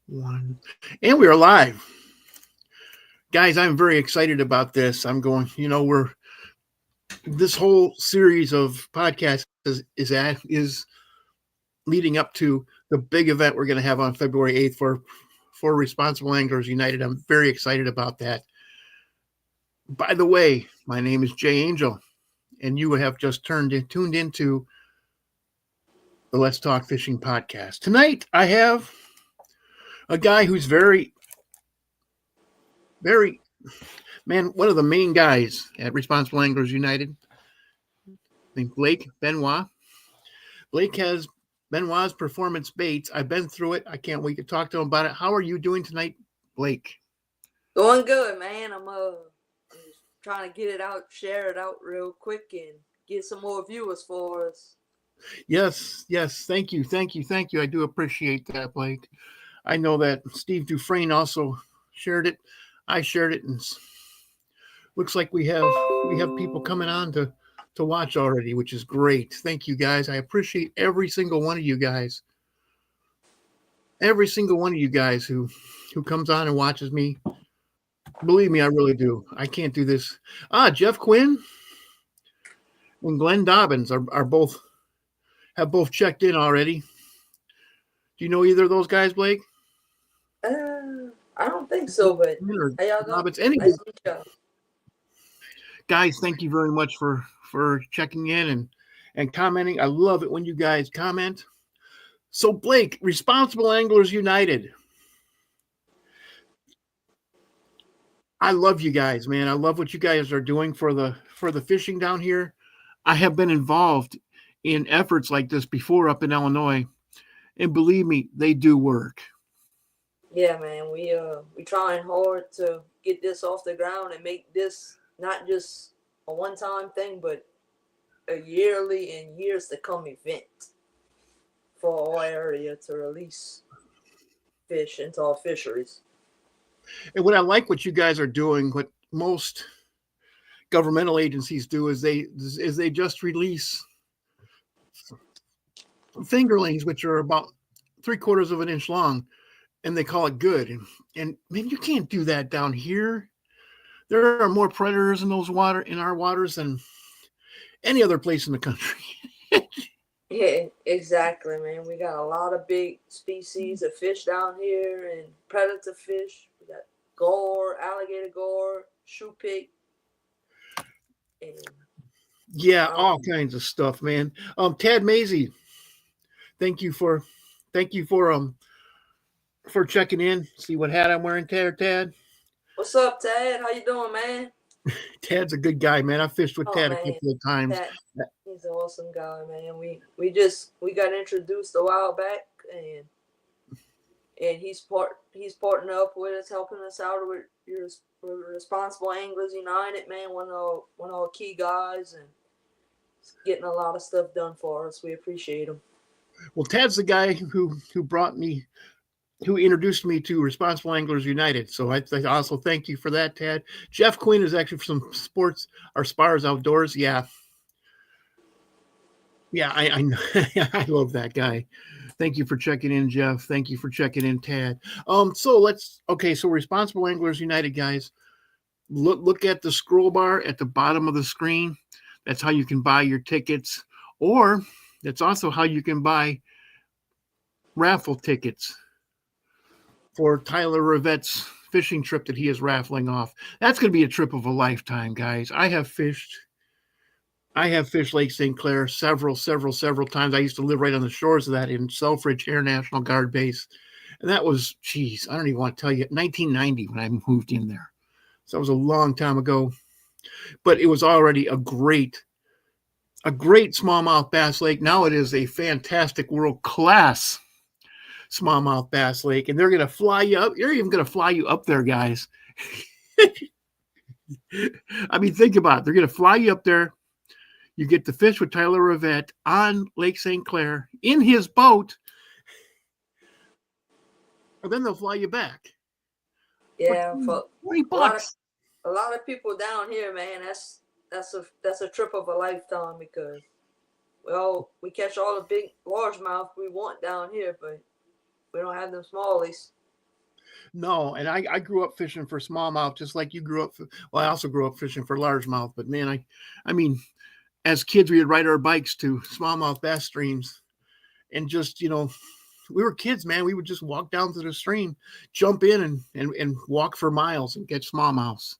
One. And we are live. Guys, I'm very excited about this. I'm going, we're this whole series of podcasts is leading up to the big event we're going to have on February 8th for Responsible Anglers United. I'm very excited about that. By the way, my name is Jay Angel, and you have just tuned into the Let's Talk Fishing podcast. Tonight, I have a guy who's very one of the main guys at Responsible Anglers United, named Blake Benoit. Blake has Benoit's Performance Baits. I've been through it. I can't wait to talk to him about it. How are you doing tonight, Blake? Going good, man. I'm just trying to get it out, share it out real quick, and get some more viewers for us. Yes. Thank you. I do appreciate that, Blake. I know that Steve Dufresne also shared it. I shared it, and looks like we have people coming on to watch already, which is great. Thank you, guys. I appreciate every single one of you guys. Every single one of you guys who comes on and watches me. Believe me, I really do. I can't do this. Jeff Quinn and Glenn Dobbins have both checked in already. Do you know either of those guys, Blake? I don't think so, but hey, y'all Dobbins, anyway. Guys, thank you very much for checking in and commenting. I love it when you guys comment. So, Blake, Responsible Anglers United. I love you guys, man. I love what you guys are doing for the fishing down here. I have been involved in efforts like this before up in Illinois, and believe me, they do work. Yeah, man. We trying hard to get this off the ground and make this not just a one-time thing, but a yearly and years to come event for our area to release fish into our fisheries. And what I like what you guys are doing, what most governmental agencies do, is they just release fingerlings, which are about 3/4 of an inch long, and they call it good. And man, you can't do that down here. There are more predators in our waters than any other place in the country. Yeah, exactly, man. We got a lot of big species of fish down here and predator fish. We got gore, alligator gore, shoe pig. Yeah, all kinds of stuff, man. Tad Mazie, thank you for checking in. See what hat I'm wearing, Tad. What's up, Tad? How you doing, man? Tad's a good guy, man. I fished with Tad a couple of times. Tad, he's an awesome guy, man. We got introduced a while back, and he's partnered up with us, helping us out with Responsible Anglers United, man. One of our key guys, and getting a lot of stuff done for us. We appreciate him. Well, Tad's the guy who introduced me to Responsible Anglers United. So I also thank you for that, Tad. Jeff Quinn is actually from Sports or Spars Outdoors. Yeah, I know. I love that guy. Thank you for checking in, Jeff. Thank you for checking in, Tad. So Responsible Anglers United, guys. Look at the scroll bar at the bottom of the screen. That's how you can buy your tickets, or that's also how you can buy raffle tickets for Tyler Rivette's fishing trip that he is raffling off. That's going to be a trip of a lifetime, guys. I have fished Lake St. Clair several times. I used to live right on the shores of that in Selfridge Air National Guard Base. And that was, I don't even want to tell you, 1990 when I moved in there. So that was a long time ago. But it was already a great smallmouth bass lake. Now it is a fantastic world-class smallmouth bass lake, and they're going to fly you up. They're even going to fly you up there, guys. I mean, think about it. They're going to fly you up there. You get to fish with Tyler Rivette on Lake St. Clair in his boat, and then they'll fly you back. Yeah, for $20. A lot of people down here, man. That's a trip of a lifetime, because we catch all the big largemouth we want down here, but we don't have them smallies. No, and I grew up fishing for smallmouth just like you grew up. Well, I also grew up fishing for largemouth, but man, I mean, as kids we would ride our bikes to smallmouth bass streams and just we were kids, man. We would just walk down to the stream, jump in, and walk for miles and catch smallmouths.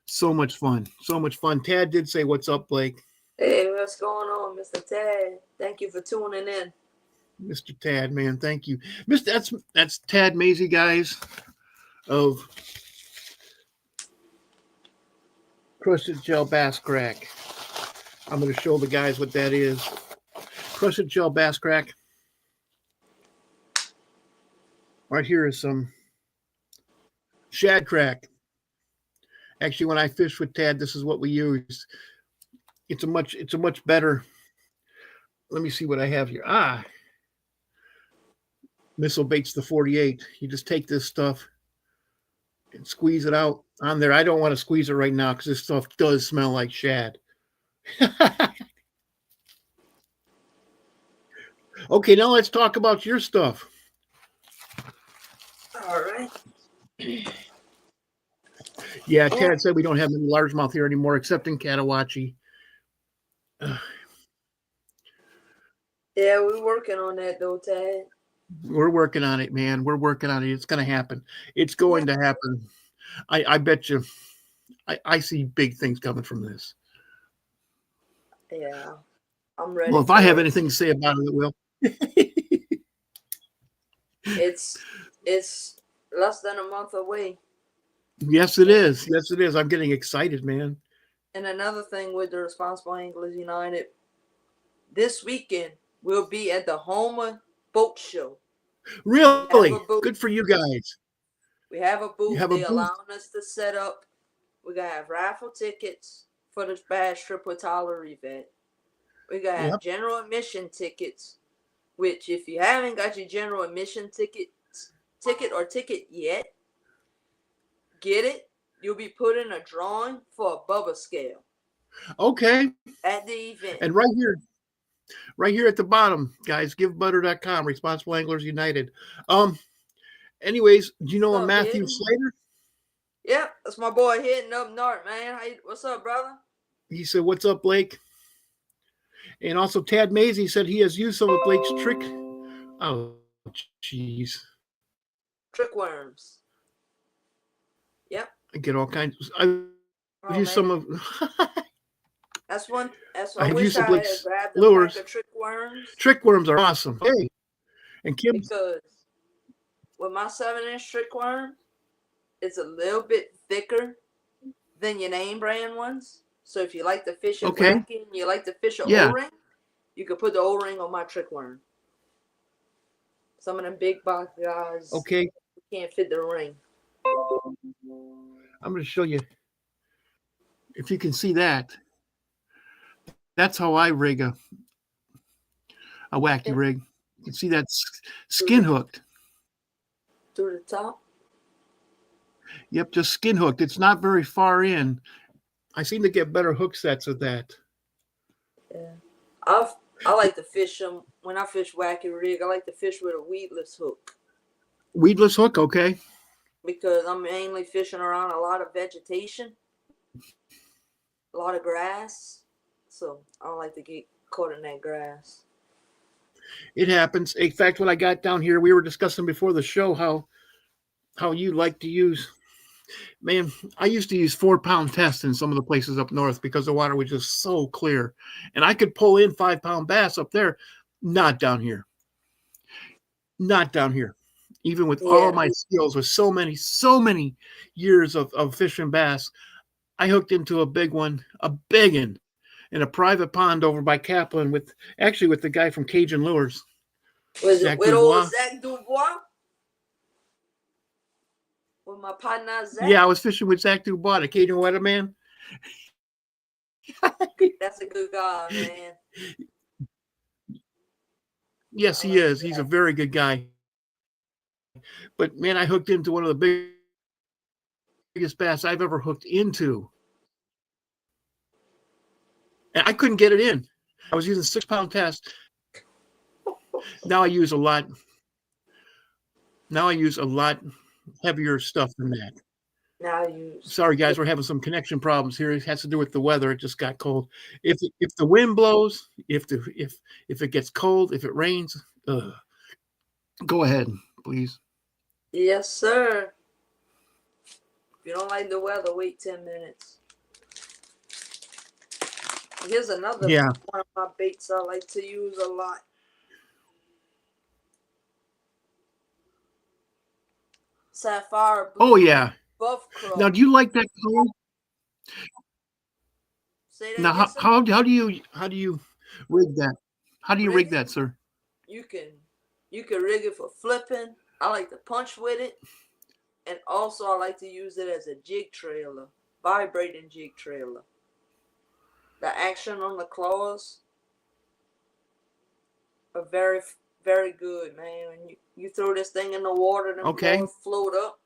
So much fun, so much fun. Tad did say, "What's up, Blake?" Hey, what's going on, Mr. Tad? Thank you for tuning in. Mr. Tad, man, thank you, Mr. That's Tad Mazie, guys, of Crusted Gel Bass Crack. I'm going to show the guys what that is. Crusted Gel Bass Crack. Right here is some shad crack. Actually, when I fish with Tad, this is what we use. It's a much better. Let me see what I have here. Missile Baits the 48. You just take this stuff and squeeze it out on there. I don't want to squeeze it right now because this stuff does smell like shad. Okay, now let's talk about your stuff. All right. Yeah, Tad said we don't have any largemouth here anymore except in Catawachi. Yeah, we're working on that though, Tad. We're working on it, man. We're working on it. It's going to happen. It's going to happen. I bet you. I see big things coming from this. Yeah, I'm ready. Well, if I have anything to say about it, it will. It's less than a month away. Yes, it is. Yes, it is. I'm getting excited, man. And another thing with the Responsible Anglers United, this weekend we'll be at the Homer Boat Show. Really? Good for you guys. We have a booth. Have a They booth? allowing us to set up. We're going to have raffle tickets for the Bass Triple Toller event. We're going to have general admission tickets, which if you haven't got your general admission ticket yet, get it. You'll be put in a drawing for a Bubba scale. Okay. At the event. And right here at the bottom, guys, givebutter.com, Responsible Anglers United. Anyways, do you know a Matthew Slater? Yep, that's my boy hitting up north, man. What's up, brother? He said, "What's up, Blake?" And also Tad Mazie said he has used some of Blake's trick. Oh, jeez. Trick worms. Yep. I get all kinds. I've used some of. That's one. I wish I had grabbed lures. Trick worms. Trick worms are awesome. Hey, and Kim. Because with my 7-inch trick worm, it's a little bit thicker than your name brand ones. So if you like to fish a bracket, you like to fish an O-ring, you could put the O-ring on my trick worm. Some of them big box guys, can't fit the ring. I'm going to show you. If you can see that, that's how I rig a wacky rig. You can see that skin hooked. Through the top? Yep, just skin hooked. It's not very far in. I seem to get better hook sets with that. Yeah. I like to fish them. When I fish wacky rig, I like to fish with a weedless hook. Weedless hook, okay. Because I'm mainly fishing around a lot of vegetation, a lot of grass. So I don't like to get caught in that grass. It happens. In fact, when I got down here, we were discussing before the show how you like to use. Man, I used to use 4-pound tests in some of the places up north because the water was just so clear. And I could pull in 5-pound bass up there. Not down here. Not down here. Even with all my skills, with so many years of fishing bass, I hooked into a big one, in a private pond over by Kaplan with the guy from Cajun Lures. Was it with old Zach Dubois? With my partner Zach? Yeah, I was fishing with Zach Dubois, the Cajun Weatherman. That's a good guy, man. Yes, he is. He's a very good guy. But man, I hooked into one of the biggest bass I've ever hooked into. And I couldn't get it in. I was using 6-pound test. Now I use a lot heavier stuff than that. Now I use. Sorry, guys, we're having some connection problems here. It has to do with the weather. It just got cold. If the wind blows, if it gets cold, if it rains, go ahead, please. Yes, sir. If you don't like the weather, wait 10 minutes. Here's another one of my baits I like to use a lot. Sapphire blue. Oh yeah. Buff crow. Now, do you like that color? Say that Now, again, how do you rig that? How do you rig that, sir? You can rig it for flipping. I like to punch with it, and also I like to use it as a jig trailer, vibrating jig trailer. The action on the claws are very, very good, man. When you throw this thing in the water, them claws float up.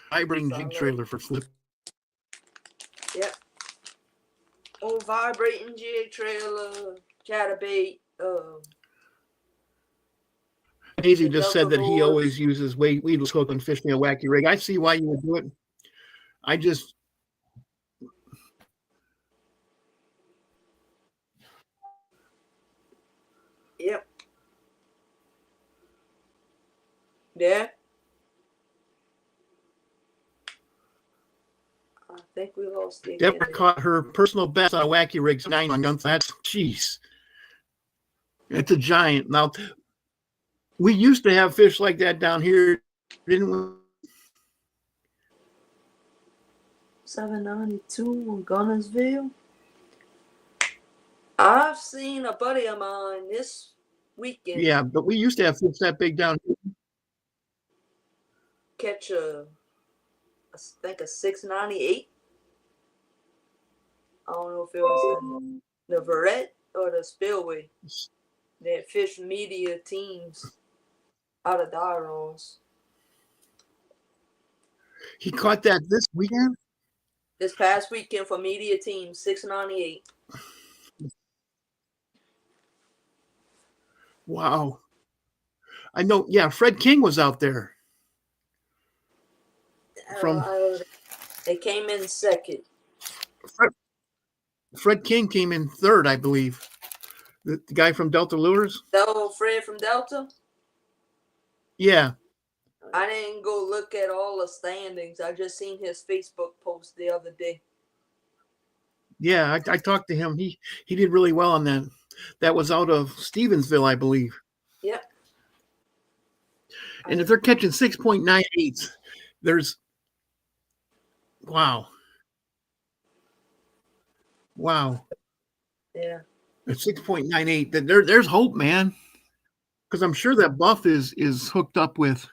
Vibrating jig trailer for flip. Yep. Oh, vibrating jig trailer, chatterbait. Daisy just said that he always uses weedless hook when fishing a wacky rig. I see why you would do it. I just. Yep. Yeah. I think we lost it. Deborah caught her personal best on a wacky rig 9 months. That's jeez. It's a giant. Now, we used to have fish like that down here, didn't we? 792 in Gunnersville. I've seen a buddy of mine this weekend. Yeah, but we used to have fish that big down here. Catch I think a 698. I don't know if it was the Verret or the Spillway. They had fish media teams out of Dyrons. He caught that this weekend? This past weekend for media team, 698. Wow. I know, yeah, Fred King was out there. They came in second. Fred King came in third, I believe. The guy from Delta Lures? Fred from Delta? Yeah. I didn't go look at all the standings. I just seen his Facebook post the other day. Yeah, I talked to him. He did really well on that. That was out of Stevensville, I believe. Yep. And if they're catching 6.98, there's wow. Yeah. At 6.98, there's hope, man. Because I'm sure that buff is hooked up with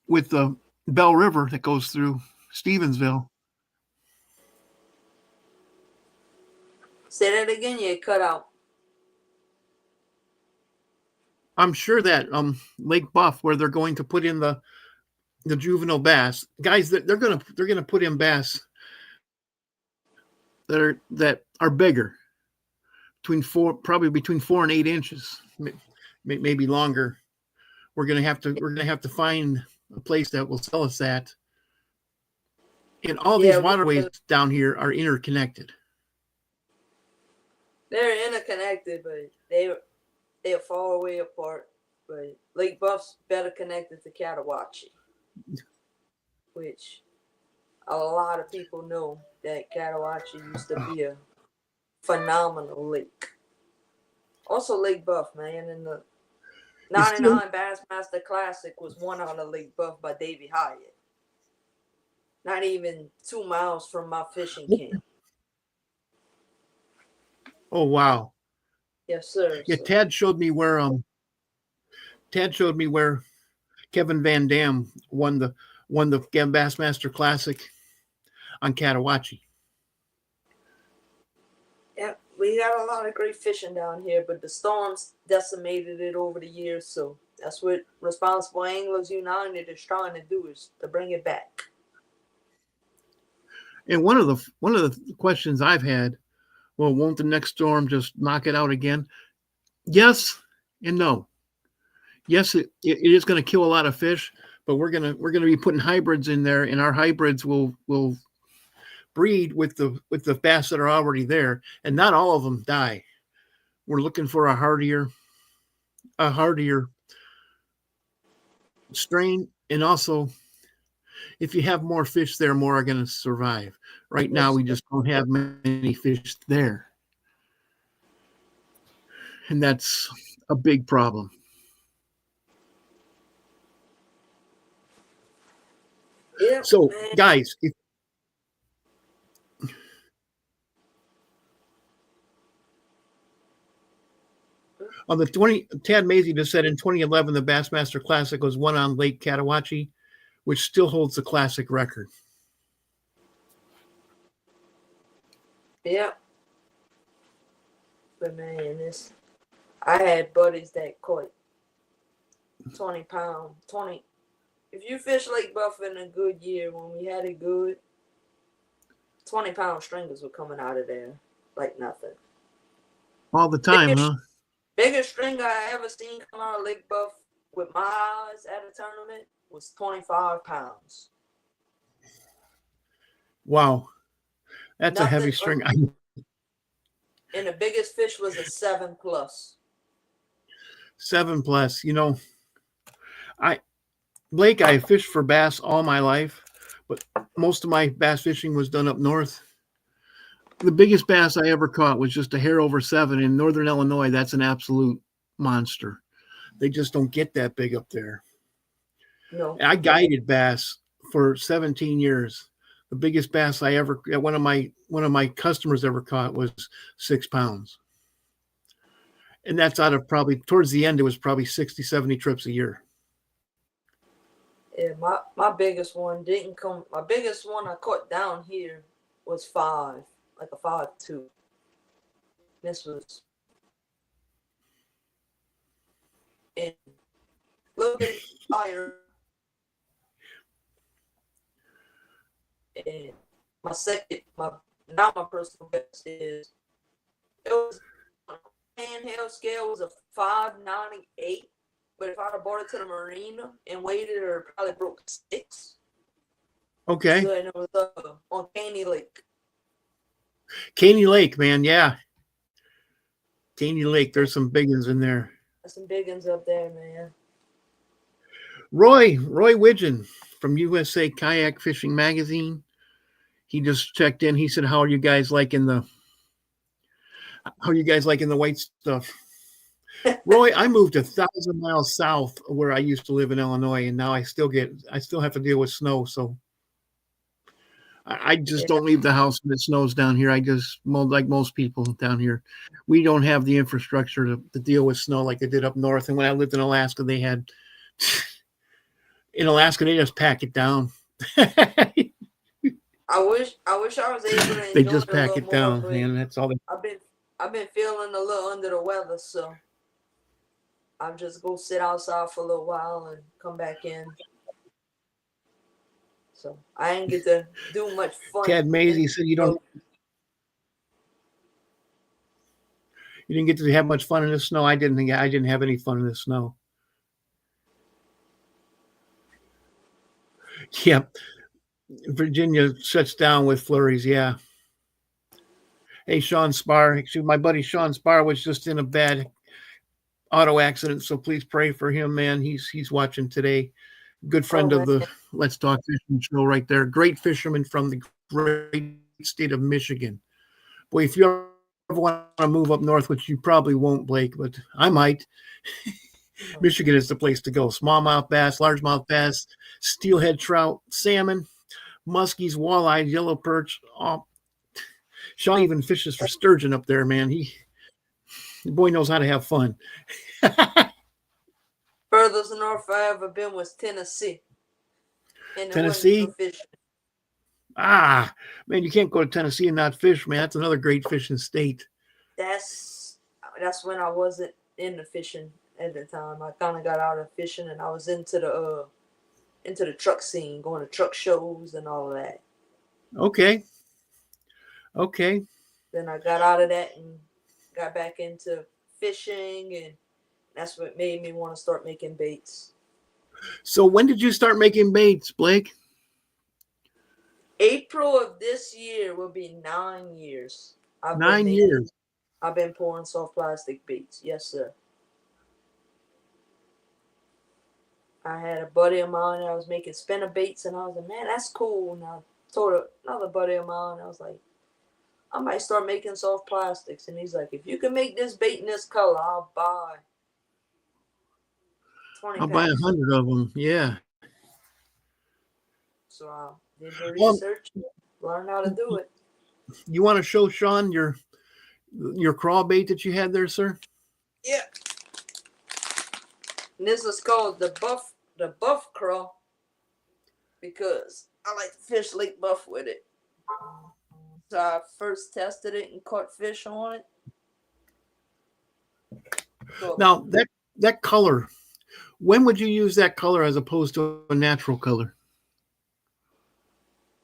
the Bell River that goes through Stevensville. Say that again, you cut out. I'm sure that Lake Buff, where they're going to put in the juvenile bass, guys, that they're gonna put in bass that are bigger, between 4 and 8 inches, maybe longer. We're gonna have to find a place that will sell us that. And all these waterways down here are interconnected. They're interconnected, but they're far away apart. But Lake Buff's better connected to Catawachi, which a lot of people know that Catawachi used to be a phenomenal lake. Also, Lake Buff, man, in the 99 Bassmaster Classic was won out of Lake Buff by Davey Hyatt. Not even 2 miles from my fishing camp. Oh wow! Yes, sir. Yeah, Tad showed me where Kevin Van Dam won the Bassmaster Classic on Catawachi. Yep, we got a lot of great fishing down here, but the storms decimated it over the years. So that's what Responsible Anglers United is trying to do, is to bring it back. And one of the questions I've had, well, won't the next storm just knock it out again? Yes and no. Yes, it is going to kill a lot of fish, but we're gonna be putting hybrids in there, and our hybrids will breed with the bass that are already there, and not all of them die. We're looking for a hardier strain, and also if you have more fish there, more are going to survive. Right now, Yes. we just don't have many fish there, and that's a big problem. Yep, So, man. guys, if, on the 20, Tad Mazie just said in 2011, the Bassmaster Classic was won on Lake Catawachi, which still holds the classic record. Yep. But man, this I had buddies that caught 20 pound 20. If you fish Lake Buff in a good year, when we had it good, 20-pound stringers were coming out of there like nothing. All the time, Biggest huh? biggest stringer I ever seen come out of Lake Buff with my eyes at a tournament was 25 pounds. Wow, that's a Nothing heavy string. and the biggest fish was a 7+. 7+. I Blake, I fished for bass all my life, but most of my bass fishing was done up north. The biggest bass I ever caught was just a hair over 7 in northern Illinois. That's an absolute monster. They just don't get that big up there. No. I guided bass for 17 years. The biggest bass I ever one of my customers ever caught was 6 pounds. And that's out of probably towards the end, it was probably 60, 70 trips a year. Yeah, my biggest one didn't come. My biggest one I caught down here was 5, like a 5.2. This was in a little bit higher. And my personal best is it was handheld scale was a 598. But if I'd have brought it to the marina and weighed it, it probably broke 6. Okay. So, and it was on Caney Lake. Caney Lake, man. Yeah. Caney Lake. There's some big ones in there. There's some big ones up there, man. Roy Widgeon from USA Kayak Fishing Magazine. He just checked in. He said, how are you guys liking the white stuff? Roy, I moved 1,000 miles south of where I used to live in Illinois, and now I still have to deal with snow. So I just don't leave the house when it snows down here. I just mold like most people down here. We don't have the infrastructure to deal with snow like they did up north. And when I lived in Alaska, they just pack it down. I wish I was able to enjoy They just it a pack little it down, more, man. That's all. I've been feeling a little under the weather, so I'll just go sit outside for a little while and come back in. So I didn't get to do much fun. Tad Mazie said you didn't get to have much fun in the snow. I didn't have any fun in the snow. Yep. Virginia shuts down with flurries. Yeah. Hey, Sean Spar. Actually, my buddy Sean Spar was just in a bad auto accident, so please pray for him, man. He's watching today. Good friend of the Let's Talk Fishing show right there. Great fisherman from the great state of Michigan. Boy, if you ever want to move up north, which you probably won't, Blake, but I might. Michigan is the place to go. Smallmouth bass, largemouth bass, steelhead trout, salmon, muskies, walleyes, yellow perch. Oh, Sean even fishes for sturgeon up there, man. The boy knows how to have fun. Furthest north I ever been was Tennessee. And Tennessee? Ah, man, you can't go to Tennessee and not fish, man. That's another great fishing state. That's when I wasn't in the fishing at the time. I kind of got out of fishing and I was into the truck scene, going to truck shows and all of that. Okay. Then I got out of that and got back into fishing and That's what made me want to start making baits. So when did you start making baits, Blake? April of this year will be 9 years. I've been 9 years. I've been pouring soft plastic baits. Yes, sir. I had a buddy of mine that was making spinner baits, and I was like, man, that's cool. And I told another buddy of mine, I was like, I might start making soft plastics. And he's like, if you can make this bait in this color, I'll buy 20 I'll buy packs. 100 of them. Yeah. So I did the Well, research, learned how to do it. you want to show Sean your crawl bait that you had there, sir? Yeah. And this is called the buff crawl because I like to fish Lake Buff with it. So I first tested it and caught fish on it. So Now that color, when would you use that color as opposed to a natural color?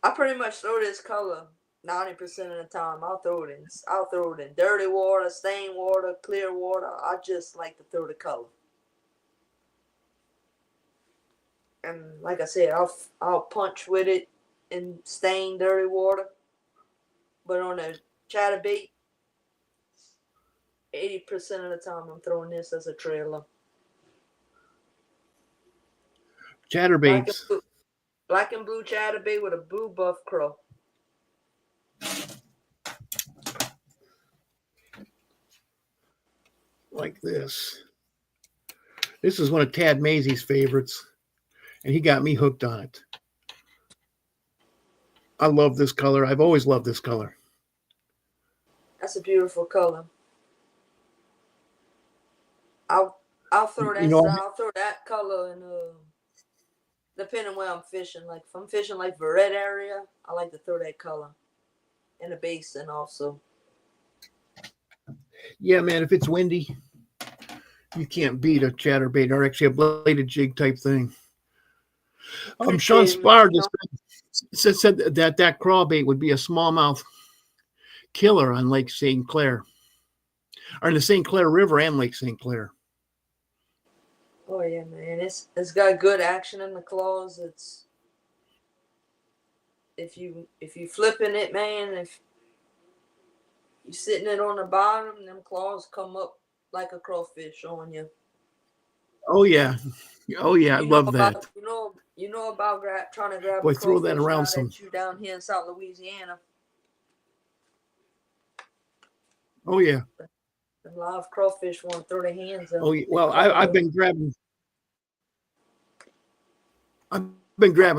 I pretty much throw this color 90% of the time. I'll throw it in dirty water, stained water, clear water. I just like to throw the color. And like I said, I'll punch with it in stained dirty water. But on a chatterbait, 80% of the time I'm throwing this as a trailer. Chatterbaits. Black and blue chatterbait with a blue buff crow. Like this. This is one of Tad Maisie's favorites, and he got me hooked on it. I love this color. I've always loved this color. That's a beautiful color. I'll throw that. I'll throw that color in depending where I'm fishing. Like if I'm fishing like Verret area, I like to throw that color in the basin also. Yeah, man. If it's windy, you can't beat a chatterbait or actually a bladed jig type thing. Sean Spar just said that crawl bait would be a smallmouth killer on Lake St. Clair, or in the St. Clair River and Lake St. Clair. Oh yeah, man! It's got good action in the claws. It's if you flipping it, man. If you sitting it on the bottom, them claws come up like a crawfish on you. Oh yeah, oh yeah, I love that. You know about trying to grab Boy, a throw that crawfish around out some. at you down here in South Louisiana. Oh yeah. The live crawfish want to throw their hands up. Oh well, I've been grabbing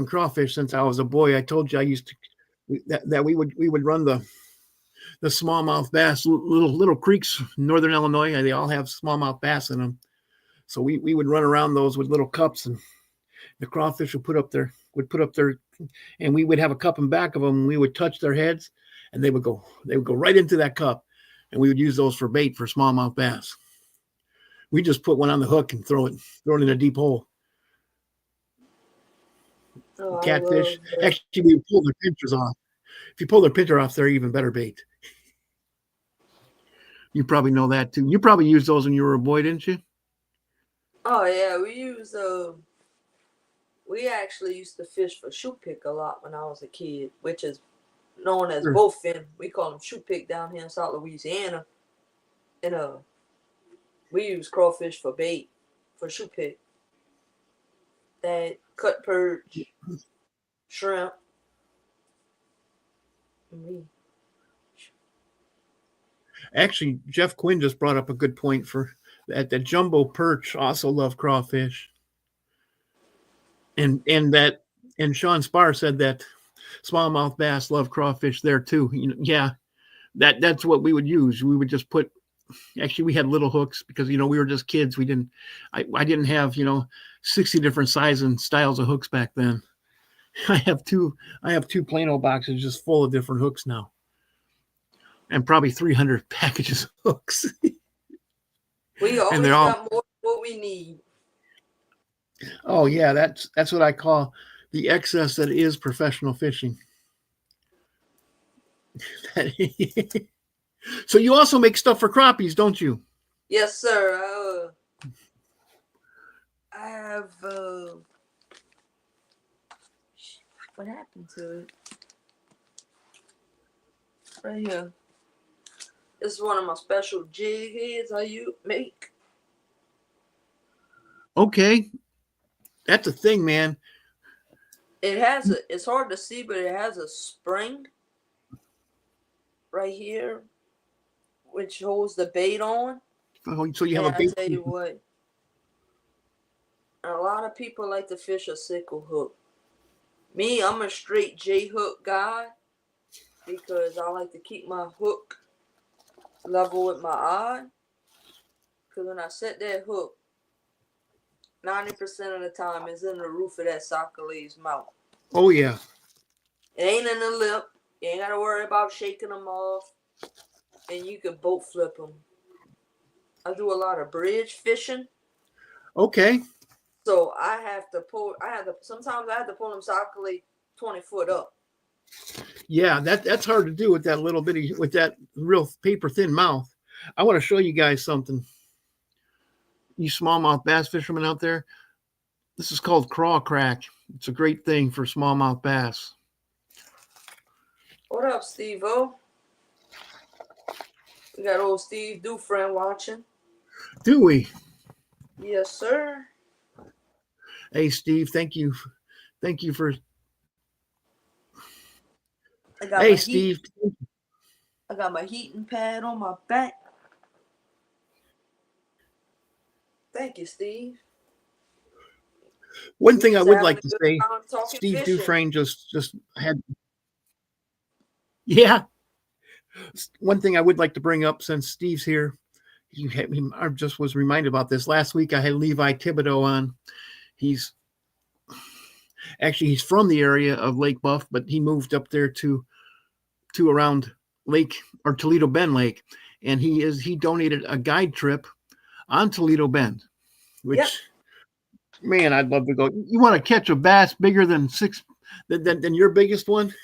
crawfish since I was a boy. I told you I used to that we would run the smallmouth bass, little creeks, northern Illinois. They all have smallmouth bass in them. So we would run around those with little cups, and the crawfish would put up their, and we would have a cup in back of them. And we would touch their heads, and they would go right into that cup, and we would use those for bait for smallmouth bass. We just put one on the hook and throw it in a deep hole. Oh, Catfish. Actually, we pull their pinchers off. If you pull their pincher off, they're even better bait. You probably know that too. You probably used those when you were a boy, didn't you? Oh yeah, we actually used to fish for shoe pick a lot when I was a kid, which is known as bowfin. We call them shoe pick down here in South Louisiana. And we use crawfish for bait, for shoe pick. That cut perch, shrimp. Actually, Jeff Quinn just brought up a good point for that. The jumbo perch also love crawfish, and Sean Spar said that smallmouth bass love crawfish there too. Yeah, that's what we would use. We would just put. Actually, we had little hooks because we were just kids. I didn't have 60 different sizes and styles of hooks back then. I have two Plano boxes just full of different hooks now. And probably 300 packages of hooks. We always got more than what we need. Oh yeah, that's what I call the excess that is professional fishing. So you also make stuff for crappies, don't you? Yes, sir. have what happened to it? Right here. This is one of my special jig heads I make. Okay. That's a thing, man. It's hard to see, but it has a spring right here, which holds the bait on. Oh, so you have And a I bait. tell you what, a lot of people like to fish a sickle hook. Me, I'm a straight J hook guy because I like to keep my hook level with my eye. Because when I set that hook, 90% of the time it's in the roof of that soccer's mouth. Oh, yeah. It ain't in the lip. You ain't got to worry about shaking them off. And you can boat flip them. I do a lot of bridge fishing. Okay. So sometimes I have to pull them soccerly 20 foot up. Yeah, that's hard to do with that little bitty, with that real paper thin mouth. I want to show you guys something. You smallmouth bass fishermen out there, this is called craw crack. It's a great thing for smallmouth bass. What up, Steve-O? We got old Steve Dufresne watching. Do we? Yes, sir. Hey, Steve, thank you for. Hey, Steve. I got my heating pad on my back. Thank you, Steve. One thing I would like to say, Steve Dufresne just had. Yeah. One thing I would like to bring up, since Steve's here, I just was reminded about this. Last week I had Levi Thibodeau on. He's from the area of Lake Buff, but he moved up there to around Lake or Toledo Bend Lake, and he donated a guide trip on Toledo Bend, which, man, I'd love to go. You want to catch a bass bigger than than your biggest one?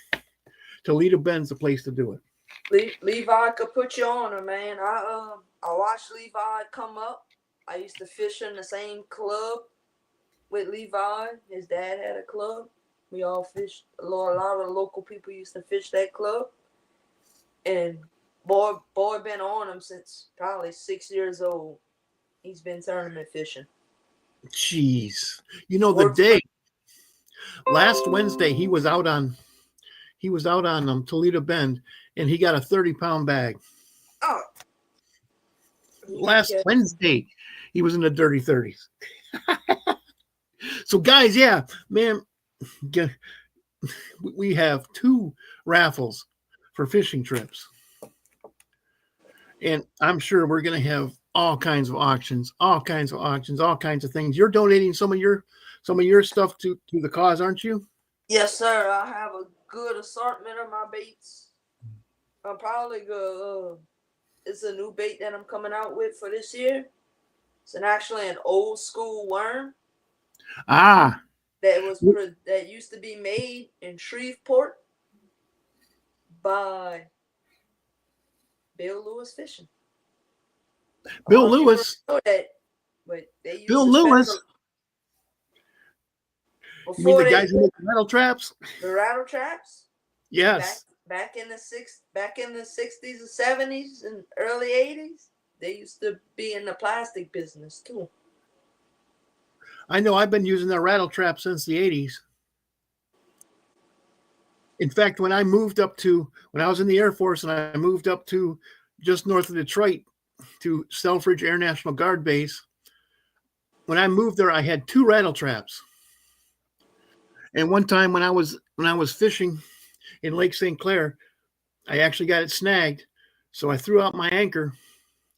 Toledo Bend's the place to do it. Levi could put you on her, man. I watched Levi come up. I used to fish in the same club with Levi. His dad had a club. We all fished. A lot of local people used to fish that club. And boy been on him since probably 6 years old. He's been tournament fishing. Jeez. The day last Wednesday he was out on Toledo Bend, and he got a 30-pound bag. Oh. Last Wednesday he was in the dirty 30s. So guys, yeah, man, we have 2 raffles for fishing trips, and I'm sure we're going to have all kinds of auctions, all kinds of things. You're donating some of your stuff to the cause, aren't you? Yes, sir. I have a good assortment of my baits. I'm probably going it's a new bait that I'm coming out with for this year. It's actually an old school worm. That used to be made in Shreveport by Bill Lewis Fishing. Bill Lewis. Know that, but they used Bill Lewis. You mean the guys who make the rattle traps? The rattle traps? Yes. Back in the 60s and 70s and early 80s, they used to be in the plastic business too. I know. I've been using their rattle trap since the 80s. In fact, when I was in the Air Force and I moved up to just north of Detroit to Selfridge Air National Guard Base, when I moved there, I had 2 rattle traps. And one time when I was fishing in Lake St. Clair, I actually got it snagged. So I threw out my anchor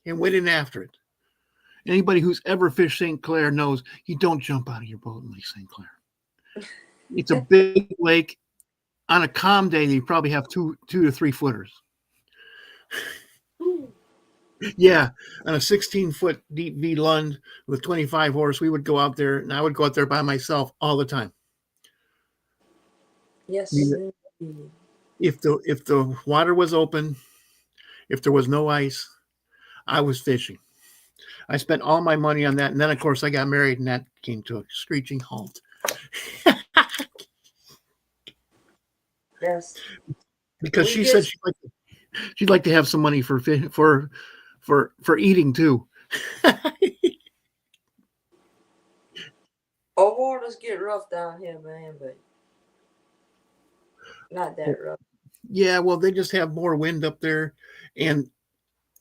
and went in after it. Anybody who's ever fished St. Clair knows you don't jump out of your boat in Lake St. Clair. It's a big lake. On a calm day, you probably have 2 to 3 footers. Yeah, on a 16-foot deep V Lund with 25 horse, we would go out there, and I would go out there by myself all the time. Yes. If the water was open, if there was no ice, I was fishing. I spent all my money on that, and then of course I got married, and that came to a screeching halt That's because we she said just she'd like to have some money for eating too. our waters get rough down here, man, but not that rough. Yeah, well, they just have more wind up there, and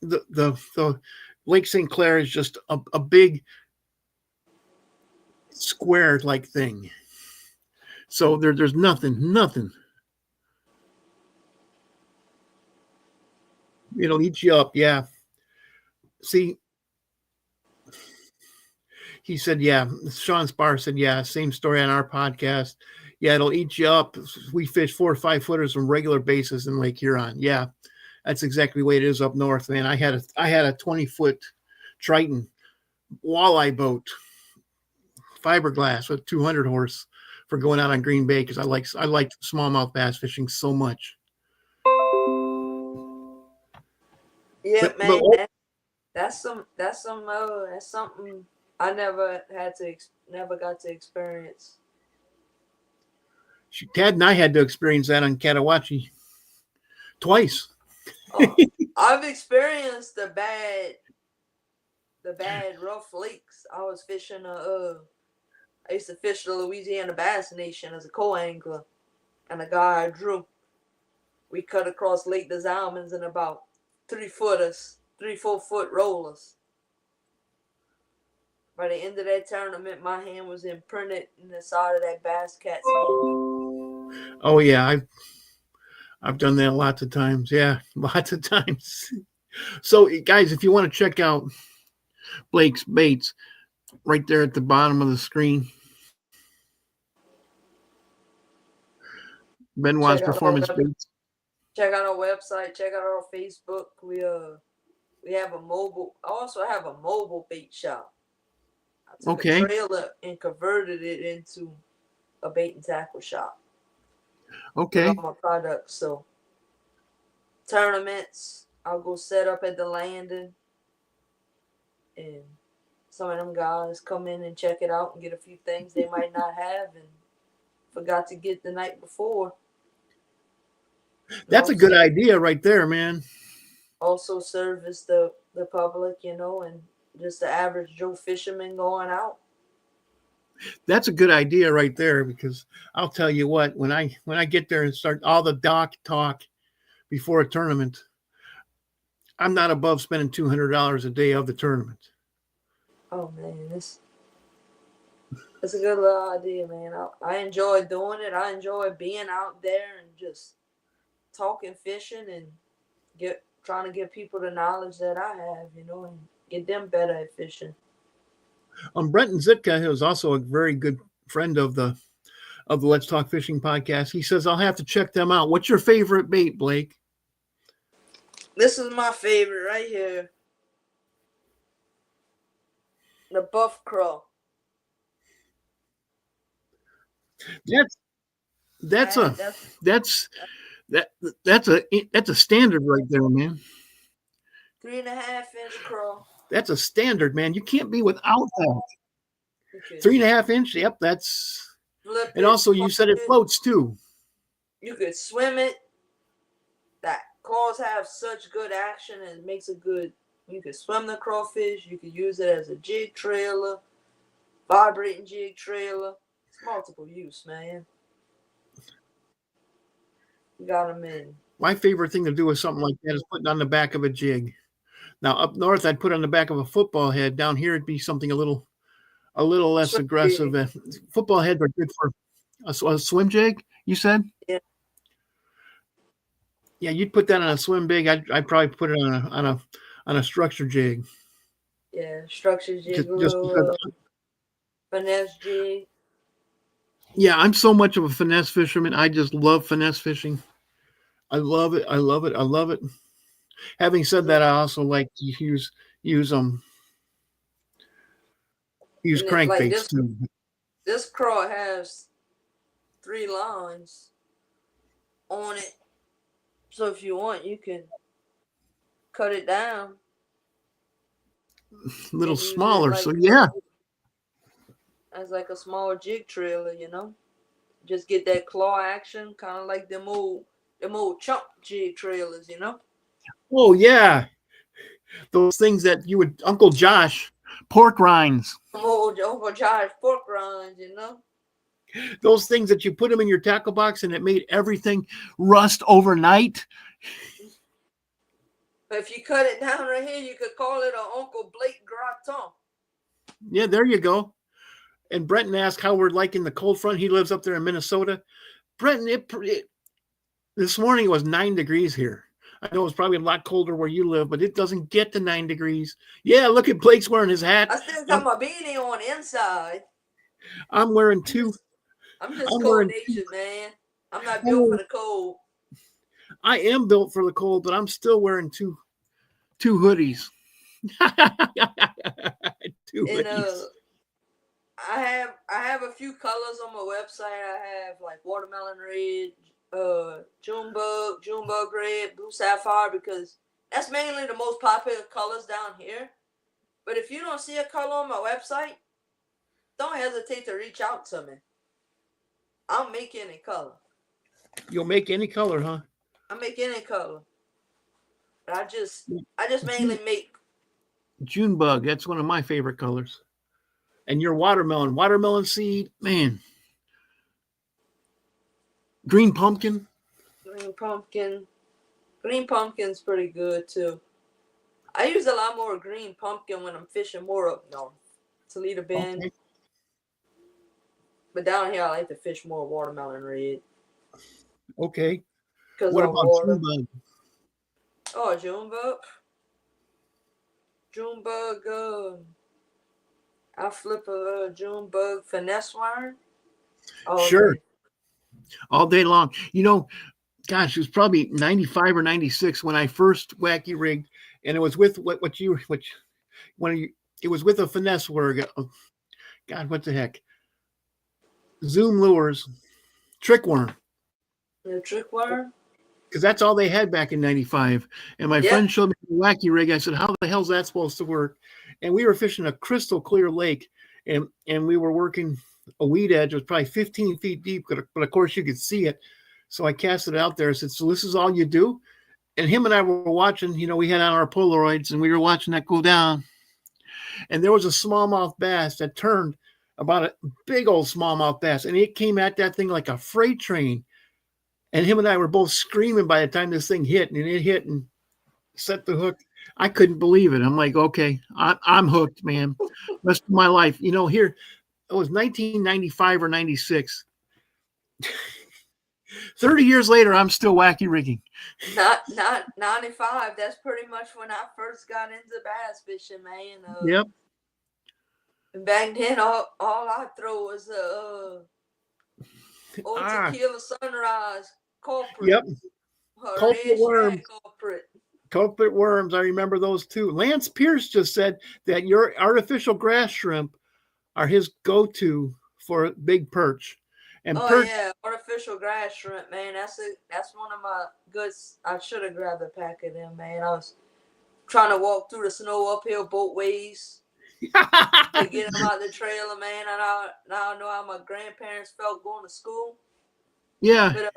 the Lake St. Clair is just a big square like thing. So there's nothing. It'll eat you up. Yeah. See, he said, yeah. Sean Spar said, yeah. Same story on our podcast. Yeah, it'll eat you up. We fish 4 or 5 footers on regular basis in Lake Huron. Yeah, that's exactly the way it is up north, man. I had a 20-foot Triton walleye boat, fiberglass with 200 horse for going out on Green Bay because I like smallmouth bass fishing so much. Yeah, But man, that's something I never got to experience. Tad and I had to experience that on Catawatchie twice. Oh, I've experienced the bad rough lakes. I used to fish the Louisiana Bass Nation as a co-angler, and the guy I drew, we cut across Lake des Allemands in about 3-4 foot rollers. By the end of that tournament, my hand was imprinted in the side of that bass cat's hand. Oh yeah, I've done that lots of times. Yeah, lots of times. So guys, if you want to check out Blake's baits, right there at the bottom of the screen, Benoit's Check out our Performance Baits. check out our website. Check out our Facebook. We have a mobile. I also have a mobile bait shop. I took a Okay. trailer and converted it into a bait and tackle shop with Okay. all my products. So tournaments, I'll go set up at the landing, and some of them guys come in and check it out and get a few things they might not have and forgot to get the night before. That's a good idea right there, man. Also service the public, and just the average Joe fisherman going out. That's a good idea right there because I'll tell you what, when I get there and start all the dock talk before a tournament, I'm not above spending $200 a day of the tournament. Oh man, it's a good little idea, man. I enjoy doing it. I enjoy being out there and just talking fishing and trying to give people the knowledge that I have, and get them better at fishing. Brenton Zitka, who is also a very good friend of the Let's Talk Fishing podcast, he says I'll have to check them out. What's your favorite bait, Blake? This is my favorite right here. The buff crow. That's a That's that's a standard right there, man. 3.5 inch crow. That's a standard, man. You can't be without that. 3.5 inch. Yep, that's. And also, you said it floats too. You could swim it. That claws have such good action and it makes a good. You could swim the crawfish. You could use it as a jig trailer, vibrating jig trailer. It's multiple use, man. You got them in. My favorite thing to do with something like that is putting on the back of a jig. Now up north, I'd put on the back of a football head. Down here, it'd be something a little less aggressive. Football heads are good for a swim jig. You said? Yeah. Yeah, you'd put that on a swim jig. I'd probably put it on a structure jig. Yeah, structure jig, Just because, finesse jig. yeah, I'm so much of a finesse fisherman. I just love finesse fishing. I love it. I love it. I love it. Having said that, I also like to use crankbaits too. This craw has 3 lines on it, so if you want, you can cut it down little and use it smaller. So like yeah. as like a small jig trailer, you know. Just get that claw action, kind of like them old chunk jig trailers, you know. Oh yeah. Those things that you would Uncle Josh pork rinds. Them old Uncle Josh pork rinds, you know. Those things that you put them in your tackle box and it made everything rust overnight. But if you cut it down right here, you could call it a Uncle Blake gratin. Yeah, there you go. And Brenton asked how we're liking the cold front. He lives up there in Minnesota. Brenton, this morning it was 9 degrees here. I know it's probably a lot colder where you live, but it doesn't get to 9 degrees. Yeah, look at Blake's wearing his hat. I still got my beanie on inside. I'm wearing two. I'm just cold natured, man. I'm not built for the cold. I am built for the cold, but I'm still wearing two hoodies. Two hoodies. I have a few colors on my website. I have like watermelon red, June bug red, blue sapphire, because that's mainly the most popular colors down here. But if you don't see a color on my website, don't hesitate to reach out to me. I'll make any color. You'll make any color, huh? I'll make any color. But I just mainly make June bug. That's one of my favorite colors. And your watermelon seed, man. Green pumpkin. Green pumpkin's pretty good too. I use a lot more green pumpkin when I'm fishing more up north, Toledo Bend. Okay. But down here, I like to fish more watermelon red. Okay. What about June bug? Oh, June bug. June bug. I'll flip a June bug finesse wire. Sure. Day. All day long. You know, gosh, it was probably 95 or 96 when I first wacky rigged, and it was with it was with a finesse wire. God, what the heck? Zoom lures, trick worm. The trick wire? Because that's all they had back in 95. And my friend showed me the wacky rig. I said, how the hell's that supposed to work? And we were fishing a crystal clear lake, and we were working a weed edge. It was probably 15 feet deep, but of course you could see it. So I cast it out there. I said, so this is all you do? And him and I were watching, we had on our Polaroids, and we were watching that go down. And there was a smallmouth bass that turned, about a big old smallmouth bass, and it came at that thing like a freight train. And him and I were both screaming by the time this thing hit, and it hit and set the hook. I couldn't believe it. I'm like, okay, I'm hooked, man. Rest of my life. Here, it was 1995 or 96. 30 years later, I'm still wacky rigging. Not 95. That's pretty much when I first got into bass fishing, man. Yep. Back then, all I throw was tequila sunrise culprit. Yep. Culprit worms. I remember those too. Lance Pierce just said that your artificial grass shrimp are his go-to for big perch. And artificial grass shrimp, man. That's one of my goods. I should have grabbed a pack of them, man. I was trying to walk through the snow uphill boat ways to get them out the trailer, man. And now I know how my grandparents felt going to school. Yeah. But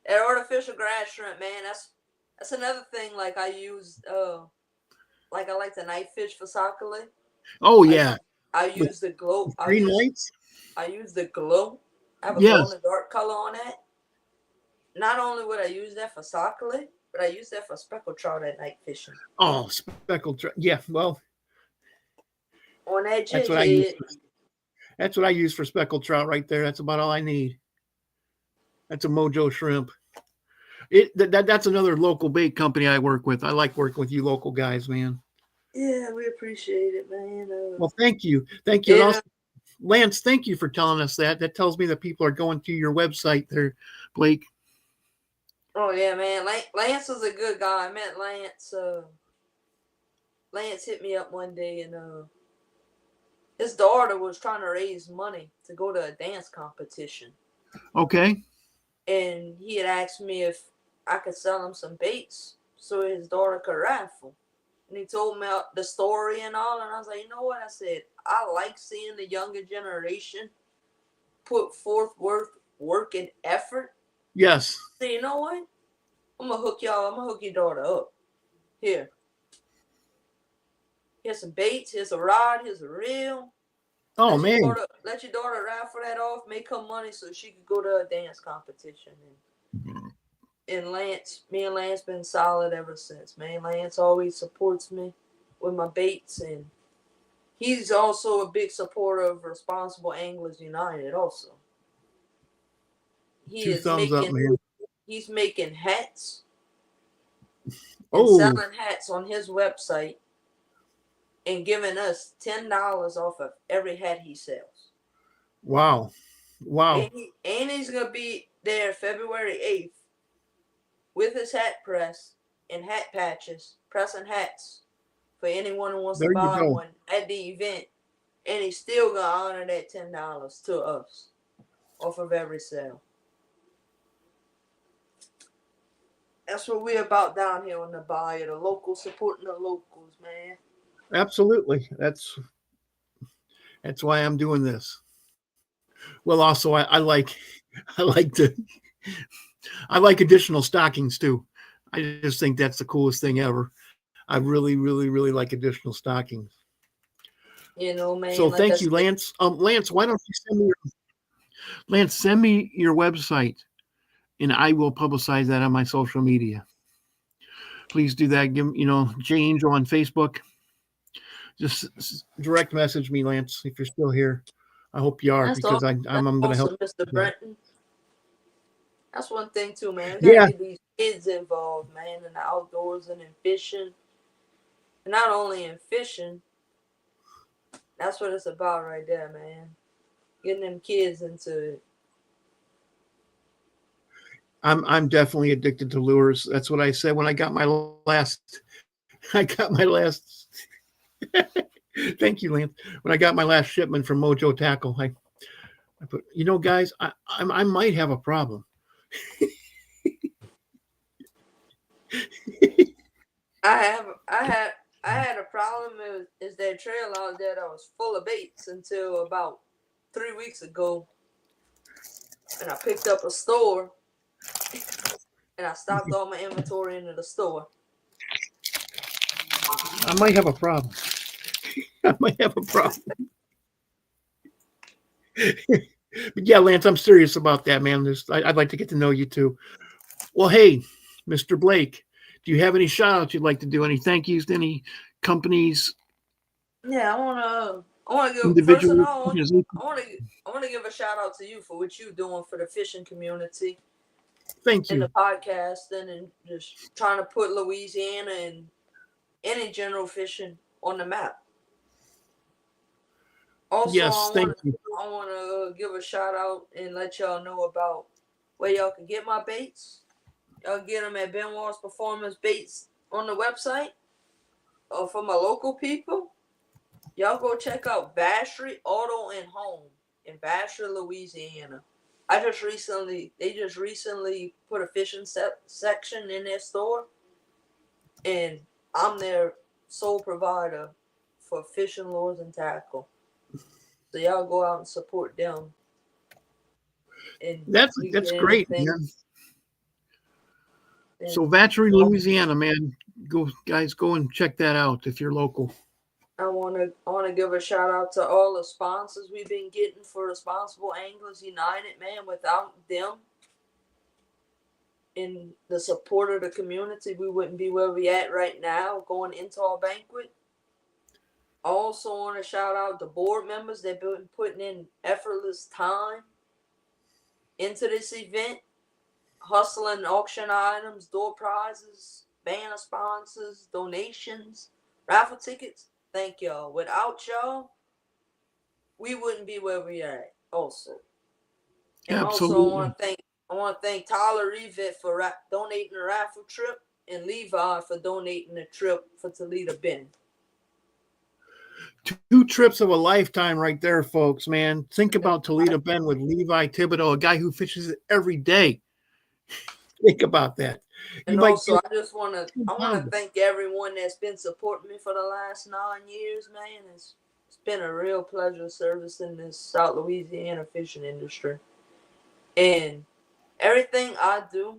that artificial grass shrimp, man, that's another thing. Like I use, like I like to night fish for sockeye. Oh yeah. I use the glow. Green lights. I use the glow. I have a glow in the dark color on that. Not only would I use that for sockeye, but I use that for speckled trout at night fishing. Oh, speckled trout. Yeah, well. On that jig that's what I use for speckled trout right there. That's about all I need. That's a Mojo shrimp. That's another local bait company I work with. I like working with you local guys, man. Yeah, we appreciate it, man. Well, thank you. Thank you. And also, Lance, thank you for telling us that. That tells me that people are going to your website there, Blake. Oh, yeah, man. Lance was a good guy. I met Lance. Lance hit me up one day, and his daughter was trying to raise money to go to a dance competition. Okay. And he had asked me if I could sell him some baits so his daughter could raffle. And he told me the story and all, and I was like, you know what? I said, I like seeing the younger generation put forth work and effort. Yes. So you know what? I'm gonna hook your daughter up. Here. Here's some baits, here's a rod, here's a reel. Oh man. Let your daughter raffle that off, make her money so she could go to a dance competition. And Lance, me and Lance been solid ever since, man. Lance always supports me with my baits, and he's also a big supporter of Responsible Anglers United also. Two thumbs up, man. He's making hats and Oh, selling hats on his website and giving us $10 off of every hat he sells. wow. Wow. And he's going to be there February 8th with his hat press and hat patches, pressing hats for anyone who wants to buy one at the event. And he's still going to honor that $10 to us off of every sale. That's what we're about down here in the Bayou, the locals supporting the locals, man. Absolutely. That's why I'm doing this. Well, also I like additional stockings too. I just think that's the coolest thing ever. I really, really, really like additional stockings. You know, man. So thank you, Lance. Lance, why don't you send me your website, and I will publicize that on my social media. Please do that. Give J Angel on Facebook. Just direct message me, Lance, if you're still here. I hope you are. That's because I'm going to help. Mr. Brenton. That's one thing too, man. We gotta get these kids involved, man, in the outdoors and in fishing. And not only in fishing, that's what it's about right there, man. Getting them kids into it. I'm definitely addicted to lures. That's what I said when I got my last. Thank you, Lance. When I got my last shipment from Mojo Tackle, I put, guys, I might have a problem. I had a problem. Is that trail out there that was full of baits until about 3 weeks ago, and I picked up a store, and I stopped all my inventory into the store. I might have a problem. But yeah, Lance, I'm serious about that, man. I'd like to get to know you too. Well, hey, Mr. Blake, do you have any shout outs you'd like to do? Any thank yous to any companies? Yeah, I want to give first of all, I want to give a shout out to you for what you're doing for the fishing community. Thank you. And the podcast, and just trying to put Louisiana and any general fishing on the map. Also, yes, thank you. I want to give a shout out and let y'all know about where y'all can get my baits. Y'all get them at Benoit's Performance Baits on the website. Or for my local people, y'all go check out Bashery Auto and Home in Bashery, Louisiana. They just recently put a fishing section in their store, and I'm their sole provider for fishing lures and tackle. So y'all go out and support them. And that's great, man. So Bashery, Louisiana, man, go and check that out if you're local. I want to give a shout out to all the sponsors we've been getting for Responsible Anglers United, man. Without them and the support of the community, we wouldn't be where we at right now going into our banquet. Also want to shout out the board members. They've been putting in effortless time into this event, hustling auction items, door prizes, banner sponsors, donations, raffle tickets. Thank y'all. Without y'all, we wouldn't be where we are at also. And absolutely. Also I want to thank Tyler Revet for donating the raffle trip, and Levi for donating the trip for Toledo Bend. 2 trips of a lifetime right there, folks, man. Think about Toledo Bend with Levi Thibodeau, a guy who fishes it every day. Think about that. You And might also, get I want to 2 pounds. thank everyone that's been supporting me for the last 9 years, man. It's been a real pleasure servicing this South Louisiana fishing industry. And everything I do,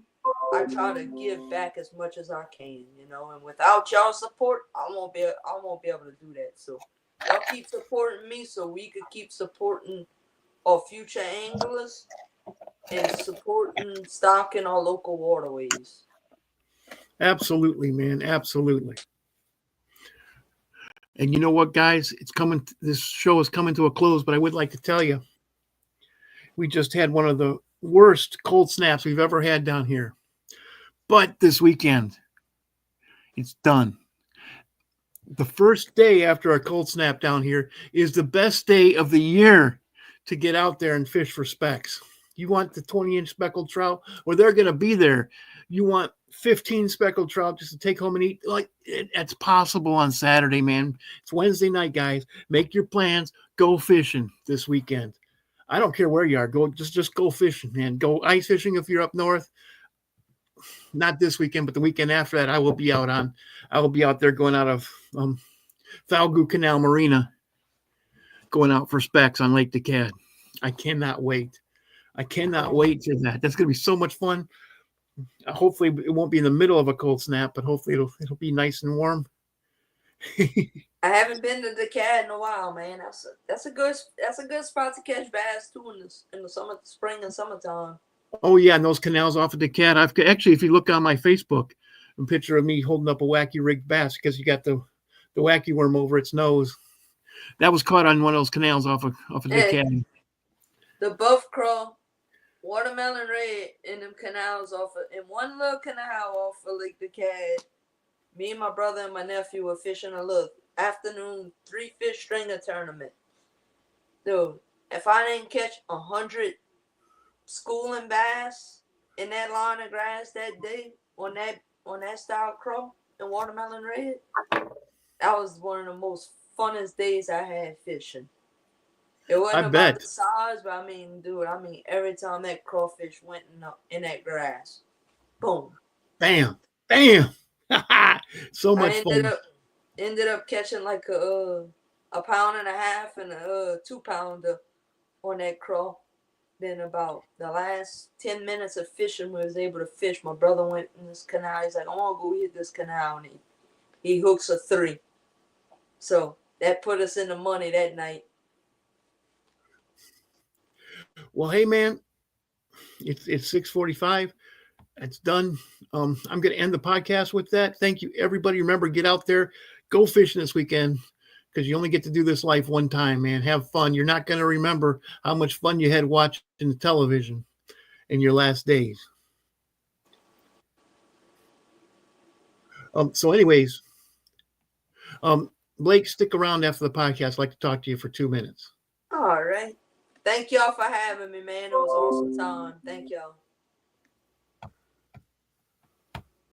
I try to give back as much as I can, you know. And without y'all support, I won't be able to do that. So y'all keep supporting me, so we could keep supporting our future anglers and supporting stock in our local waterways. Absolutely, man. Absolutely. And you know what, guys? It's coming. This show is coming to a close, but I would like to tell you, we just had one of the worst cold snaps we've ever had down here. But this weekend, it's done. The first day after a cold snap down here is the best day of the year to get out there and fish for specks. You want the 20-inch speckled trout? Well, they're going to be there. You want 15 speckled trout just to take home and eat? Like, it's possible on Saturday, man. It's Wednesday night, guys. Make your plans. Go fishing this weekend. I don't care where you are. Just go fishing, man. Go ice fishing if you're up north. Not this weekend, but the weekend after that, I will be out there going out of Falgout Canal Marina, going out for specks on Lake Decad. I cannot wait. I cannot wait for that. That's going to be so much fun. Hopefully, it won't be in the middle of a cold snap, but hopefully, it'll be nice and warm. I haven't been to Decad in a while, man. That's a good spot to catch bass too in the spring and summertime. Oh yeah, and those canals off of Decad. I've actually, if you look on my Facebook, a picture of me holding up a wacky rigged bass because you got the wacky worm over its nose. That was caught on one of those canals off of Decad. The buff craw, watermelon red, in them canals in one little canal off of Lake Decad. Me and my brother and my nephew were fishing a little afternoon 3-fish stringer tournament. Dude, if I didn't catch 100 schooling bass in that line of grass that day on that style craw and watermelon red, that was one of the most funnest days I had fishing. It wasn't about the size, but I mean, every time that crawfish went in that grass, boom, bam. So much fun. Ended up catching like a pound and a half and a 2-pounder on that craw. Then about the last 10 minutes of fishing, we was able to fish. My brother went in this canal. He's like, I want to go hit this canal, and he hooks a 3. So that put us in the money that night. Well, hey man, it's 6:45. It's done. I'm going to end the podcast with that. Thank you, everybody. Remember, get out there, go fishing this weekend, because you only get to do this life one time, man. Have fun. You're not going to remember how much fun you had watching the television in your last days. So anyways, Blake, stick around after the podcast. I'd like to talk to you for 2 minutes. All right. Thank y'all for having me, man. It was awesome time. Thank y'all.